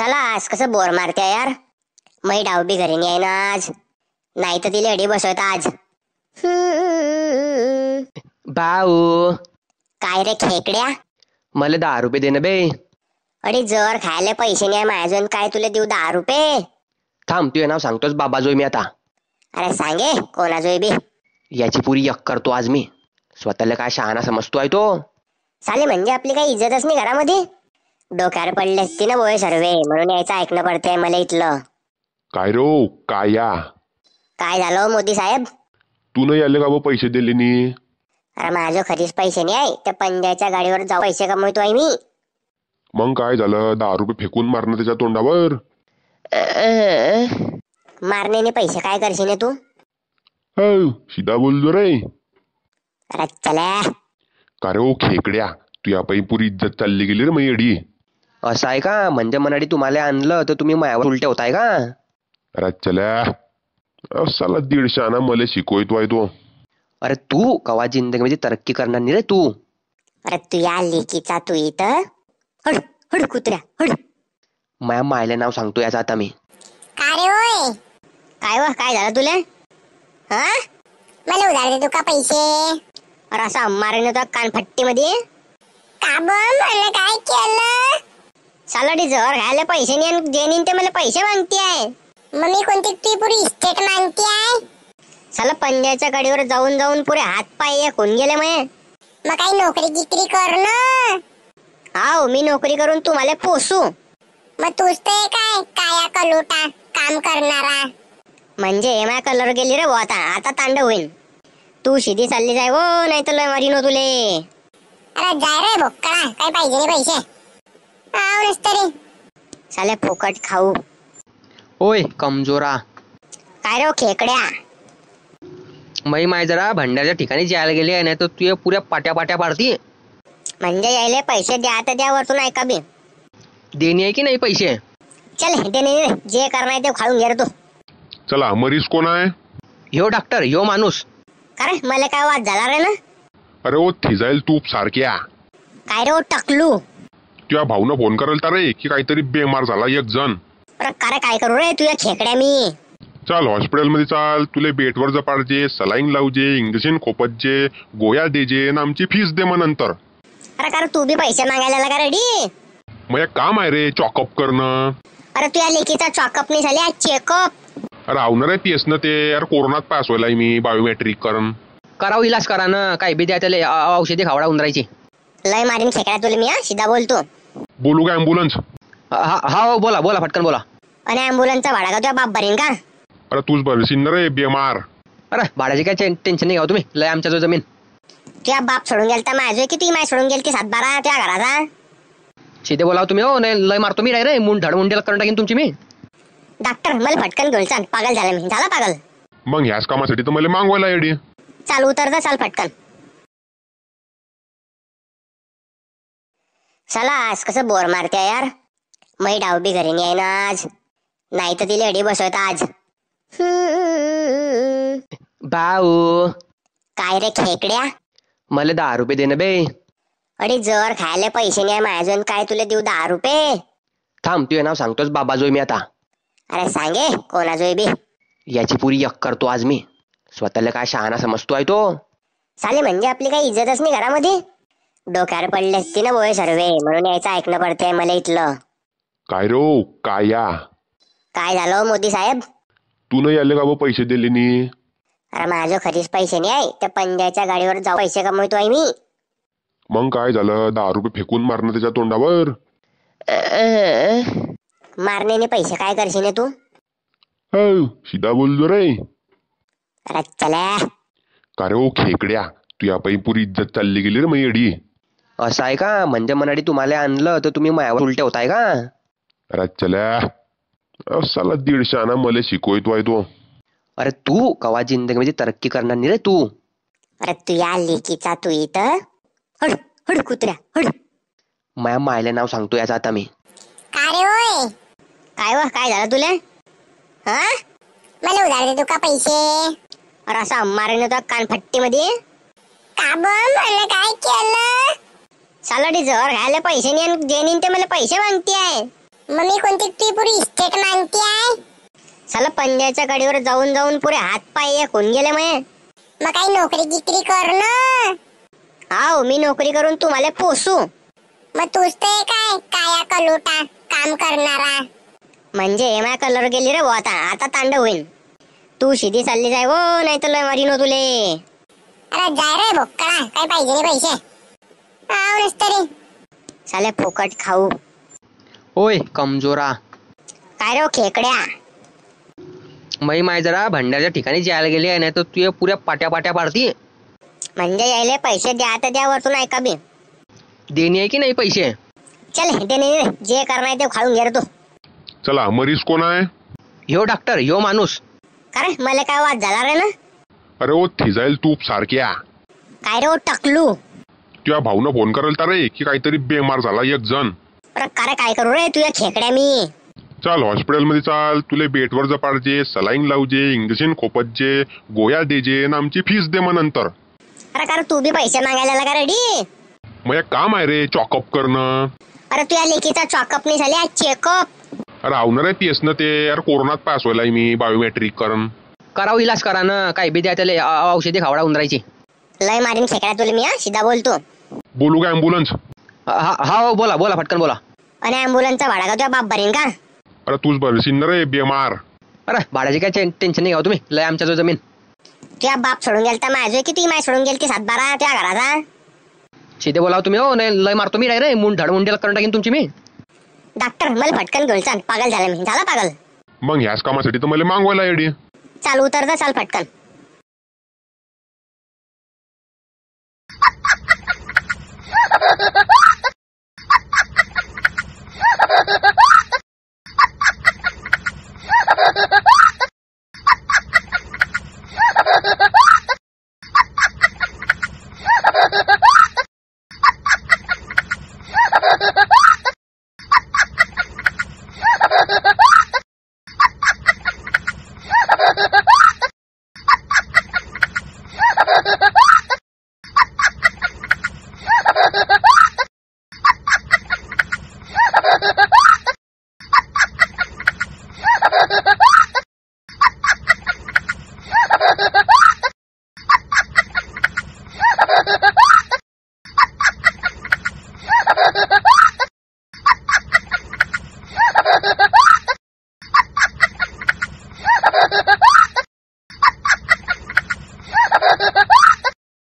चला आज कसं बोर मारते यार. मै डाव बी घरी नाही ना आज, नाही तर तिला अडी बसवत आज. भाऊ काय रे खेकड्या, मला 10 रुपये दे ना बे. अडी जर खायला पैसे नाही माझून, काय तुला देऊ 10 रुपये. थांब, तुझे नाव सांगतोस बाबाजोय मी आता. अरे सांगे कोणाजोय बी. याची पुरी यक करतो आज मी. स्वतःला काय शहाणा समजतोय तो. साले म्हणजे आपली काही इज्जतच नाही घरामध्ये. डोक्यावर पडले असते ना बोळे सर्वे, म्हणून यायचं ऐकणं पडतंय मला इथलं. काय रो काय या, काय झालं मोदी साहेब. तू नाही आले का बा पैसे दिले नी. अरे माझं खरीच पैसे नाही आहे, त्या पंजाच्या गाडीवर जाऊ पैसे कमवतो आहे मी. मग काय झालं, 10 रुपये फेकून मारणं त्याच्या तोंडावर. मारण्याने पैसे काय करशील तू. हो सीधा बोलतो रे. अरे चला का रे ओ खेकड्या, तुझ्या पायी पुरी इज्जत चालली गेली रे मी एडी. असं आहे का, म्हणजे मनाडी तुम्हाला आणलं तर तुम्ही मायावर उलटे होताय का. अरे चल्या, साला 150 आना मला शिकवतोय तो. अरे तू कवा जिंदगीमध्ये तरक्की करणार नाही रे तू. अरे तू या लेकीचा तू इथं हड हड कुत्र्या हड. माया मायला नाव सांगतो याचं आता मी. काय रे ओय, काय व काय झालं तुला. हा मला उधार दे तू का पैसे. अरे असं मारेन तर कानफट्टी मध्ये का मला काय केलं. सालाडी जर घ्यायला पैसे नाही, जेनीन ते मला पैसे मागते आहे. मग मी कोणती ती पुरी इस्टेट मागते आहे. साला पंजाच्या गाडीवर जाऊन जाऊन पुरे हात पाय होऊन गेले मग काही नोकरी गिकरी कर ना. हाव मी नोकरी करून तुम्हाला पोसू. मग तूच ते काय काया कलोटा काम करणारा. म्हणजे माझ्या कलर गेली रे आता, आता तांडव होईल. तू शिधी चालली जाय वो, नाही तर लय मारीनो तुले. अरे जाय रे भोक्कडा, काय पाहिजे नाही पैसे. आवडच तरी साले फुकट खाऊ. ओय कमजोरा. काय रे खेकड्या, माय जरा भंडाऱ्याच्या ठिकाणी जायला गेले, नाही तर तुझ्या पुऱ्या पाट्या पाट्या पाडती. म्हणजे यायले पैसे द्या तर द्या, वरतून ऐका बी. देणे आहे की नाही पैसे. चल दे नाही जे करणार ते खाऊन घे रे तू. चला मरीज कोण आहे. ह्यो डॉक्टर ह्यो माणूस. अरे मला काय वाद झाला रे ना. अरे ओ थिजाईल तूप सारख्या. काय रे ओ टकलू, तुझ्या भाऊनं फोन करायला तर रे की काहीतरी बेमार झाला एक जण. अरे काय करू रे तुझ्या खेकड्या मी. चाल हॉस्पिटल मध्ये चाल, तुले बेटवर जपाडजे, सलाईन लावजे, इंजेक्शन खोपतजे, गोळ्या देजे आणि आमची फीस दे मग नंतर. अरे तू बी पैसे मागायला का रेडी. मग एक काम आहे रे चॉकअप करणं. अरे तुझ्या लेकीचा चॉकअप नाही झाले चेकअप. अरे आवणार आहे पीएस न ते यार, कोरोनात पास व्हायला मी बायोमेट्रिक करून. करावं इलाज करा ना, काय बी द्या त्याला औषधी खावडा उंदरायची. लय मारीन खेकड्या तुला मी. सीधा बोलतो. बोलू का ॲम्ब्युलन्स. हा बोला बोला फटकन बोला. आणि ॲम्ब्युलन्सचा भाडा का तुझ्या बाप भरीन का. अरे तूच भरशील ना रे बेमार. अरे भाड्याची काय टेन्शन नाही घ्या तुम्ही, लय आमच्या जो जमीन. तुझ्या बाप सोडून गेलता माझं की ती माय सोडून गेलती 7-12 त्या घराचा. सीधे बोलाव तुम्ही. हो नाही लय मारतो मी रे, धड मुंडेला करून टाकीन तुमची मी. डॉक्टर मला फटकन घेऊन चाल, पागल झाला मी. झाला पागल. मग ह्याच कामासाठी तर मला मागवायला एडी. चाल उतर चाल फटकन. चला आज कसं बोर मारते यार. मै डाव बी घरी नाही ना आज, नाही तर तिला अडी बसवत आज. भाऊ काय रे खेकड्या, मला 10 रुपये दे ना बे. अडी जर खायला पैसे नाही माझून, काय तुला देऊ 10 रुपये. थांब, तुझे नाव सांगतोस बाबाजोय मी आता. अरे सांगे कोणाजोय बी. याची पुरी यक करतो आज मी. स्वतःला काय शहाणा समजतोय तो. साले म्हणजे आपली काही इज्जतच नाही घरामध्ये. डोक्यावर पडले असते ना बोळे सर्वे, म्हणून यायचं ऐकणं पडतंय मला इथलं. काय रो काय या, काय झालं मोदी साहेब. तू नाही आले का बा पैसे दिले नी. अरे माझं खरीच पैसे नाही आहे, त्या पंजाच्या गाडीवर जाऊ पैसे कमवतो आहे मी. मग काय झालं, 10 रुपये फेकून मारणं त्याच्या तोंडावर. मारण्याने पैसे काय करशील तू. हो सीधा बोलतो रे. अरे चला का रे ओ खेकड्या, तुझ्या पायी पुरी इज्जत चालली गेली रे मी एडी. असं आहे का, म्हणजे मनाडी तुम्हाला आणलं तर तुम्ही मायावर उलटे होताय का. अरे चल्या, साला 150 आना मला शिकवतोय तो. अरे तू कवा जिंदगीमध्ये तरक्की करणार नाही रे तू. अरे तू या लेकीचा तू इथं हड हड कुत्र्या हड. माया मायला नाव सांगतो याचं आता मी. काय रे ओय, काय व काय झालं तुला. हा मला उधार दे तू का पैसे. अरे असं मारेन तर कानफट्टी मध्ये का मला काय केलं. सालाडी जर घ्यायला पैसे नाही, जेनीन ते मला पैसे मागते आहे. मग मी कोणती ती पुरी इस्टेट मागती आहे? साला पंजाच्या गाडीवर जाऊन जाऊन पुरे हात पाय होऊन गेले मग काही नोकरी गिकरी कर ना. हाव, मी नोकरी करून तुम्हाला पोसू. मग तूच ते काय काया कलोटा काम करणारा. म्हणजे माझ्या कलर गेली रे भाऊ. आता तांडव होईल. तू शिदी चालली जाय हो, नाही तर लय मारीनो तुले. अरे जाय रे भोक्कडा, काय पाहिजे रे पैसे? तरी साले फुकट खाऊ. ओय कमजोरा, काय रे खेकड्या? माय जरा भंडाऱ्याच्या ठिकाणी जायला गेली आहे, नाही तर तू पुऱ्या पाट्या पाट्या पाडती. म्हणजे यायले पैसे द्या तर द्या, वरतून ऐका बी. देणी आहे की नाही पैसे? चल ते नाही, जे करणार ते खाऊन घे रे तू. चला, मरीज कोण आहे? ह्यो डॉक्टर, ह्यो माणूस. का रे, मला काय वाद झाला रे ना? अरे ओ थिजाईल तूप सारख्या. काय रे ओ टकलू? तुझ्या भाऊनं फोन करेल तर रे की काहीतरी बेमार झाला एक जण. अरे काय करू रे तुझ्या खेकड्या मी? चाल हॉस्पिटल मध्ये चाल, तुले बेटवर जपाडजे, सलाईन लावजे, इंजेक्शन खोपतजे, गोया देजे आणि आमची फीस दे मग नंतर. अरे तू बी पैसे मागायला का रेडी? मग एक काम आहे रे, चॉकअप करणं. अरे तुझ्या लेकीचा चॉकअप नाही झाले, चेकअप. अरे आवणार आहे तेच ना ते. अरे कोरोनात पास व्हायला मी बायोमेट्रिक करून. करावं इलाज करा ना, काय बी द्या त्याला औषधी खावडा उंदरायची. लय मारीन खेकड्या तुला मी. सीधा बोलतो. बोलू काय ॲम्ब्युलन्स? हा बोला बोला, फटकन बोला. आणि ॲम्ब्युलन्सचा भाडा का तुझ्या बाप भरीन का? अरे तूच भरशील ना रे बेमार. अरे भाड्याची काय टेन्शन नाही घ्या तुम्ही, लय आमच्या जो जमीन. तुझ्या बाप सोडून गेलता माझं की, ती माय सोडून गेलती 7-12 त्या घराचा. शिदे बोलाव तुम्ही हो, नाही लय मारतो मी रे. मुंडेला करून टाकीन तुमची मी. डॉक्टर मला फटकन घेऊन चाल, पागल झाला मी. झाला पागल. मग ह्याच कामासाठी तर मला मागवायला येडी. चाल उतर जा, चाल फटकन.